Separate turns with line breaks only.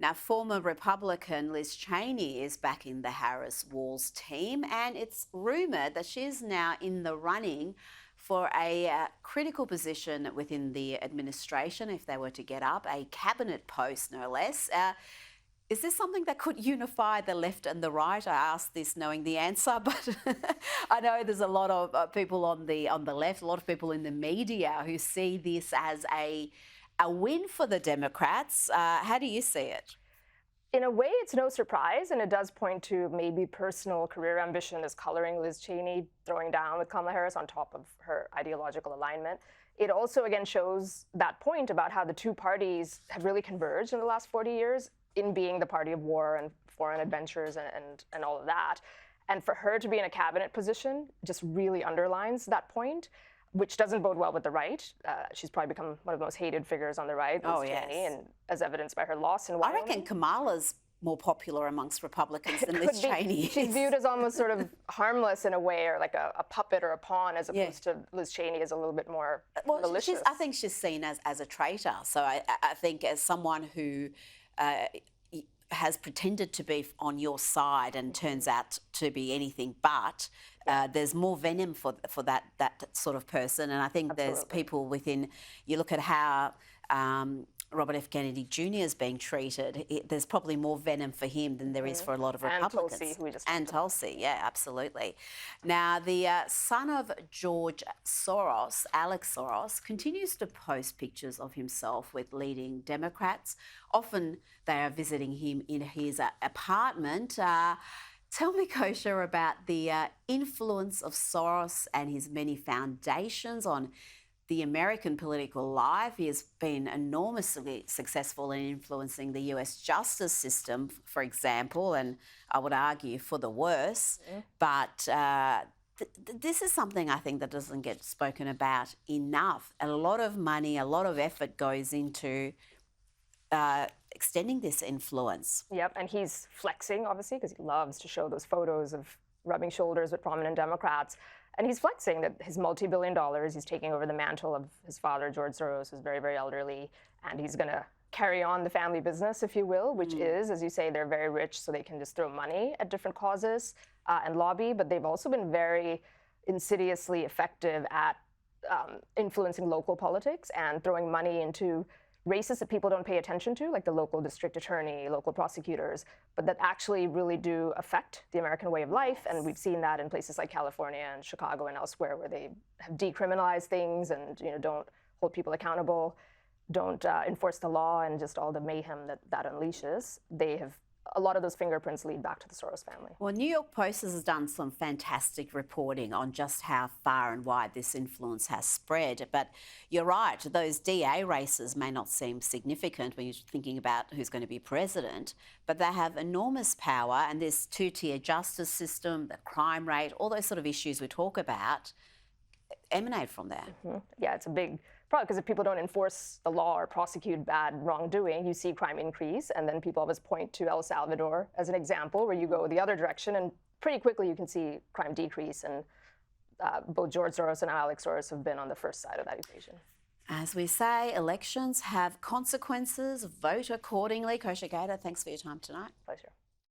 Now, former Republican Liz Cheney is back in the Harris-Walz team, and it's rumoured that she is now in the running for a critical position within the administration, if they were to get up, a cabinet post, no less. Is this something that could unify the left and the right? I asked this knowing the answer, but I know there's a lot of people on the left, a lot of people in the media who see this as a win for the Democrats. How do you see it?
In a way, it's no surprise, and it does point to maybe personal career ambition is coloring Liz Cheney throwing down with Kamala Harris on top of her ideological alignment. It also, again, shows that point about how the two parties have really converged in the last 40 years in being the party of war and foreign adventures and all of that. And for her to be in a cabinet position just really underlines that point, which doesn't bode well with the right. She's probably become one of the most hated figures on the right, Ms Cheney, and as evidenced by her loss in Wyoming.
I reckon Kamala's more popular amongst Republicans than Liz Cheney.
She's viewed as almost sort of harmless in a way, or like a puppet or a pawn, as opposed to Liz Cheney as a little bit more malicious.
I think she's seen as a traitor. So I think as someone who has pretended to be on your side and turns out to be anything but, there's more venom for that sort of person. And I think there's people within, you look at how Robert F. Kennedy Jr. is being treated, there's probably more venom for him than there is for a lot of Republicans.
And Tulsi, who we just
And Tulsi, yeah, absolutely. Now, the son of George Soros, Alex Soros, continues to post pictures of himself with leading Democrats. Often they are visiting him in his apartment. Tell me, Kosha, about the influence of Soros and his many foundations on the American political life. He has been enormously successful in influencing the US justice system, for example, and I would argue for the worse. But this is something I think that doesn't get spoken about enough. A lot of money, a lot of effort goes into extending this influence.
Yep, and he's flexing, obviously, because he loves to show those photos of rubbing shoulders with prominent Democrats. And he's flexing that his multi-billion dollars, he's taking over the mantle of his father, George Soros, who's very, very elderly, and he's going to carry on the family business, if you will, which is, as you say, they're very rich, so they can just throw money at different causes and lobby, but they've also been very insidiously effective at influencing local politics and throwing money into races that people don't pay attention to, like the local district attorney, local prosecutors, but that actually really do affect the American way of life. And we've seen that in places like California and Chicago and elsewhere, where they have decriminalized things and don't hold people accountable, don't enforce the law, and just all the mayhem that unleashes. They have a lot of those fingerprints lead back to the Soros family.
Well, New York Post has done some fantastic reporting on just how far and wide this influence has spread. But you're right, those DA races may not seem significant when you're thinking about who's going to be president, but they have enormous power, and this two-tier justice system, the crime rate, all those sort of issues we talk about emanate from there.
Yeah, it's a big problem, because if people don't enforce the law or prosecute bad wrongdoing, you see crime increase, and then people always point to El Salvador as an example where you go the other direction, and pretty quickly you can see crime decrease, and both George Soros and Alex Soros have been on the first side of that equation.
As we say, elections have consequences. Vote accordingly. Kosha Gada, thanks for your time tonight.
Pleasure.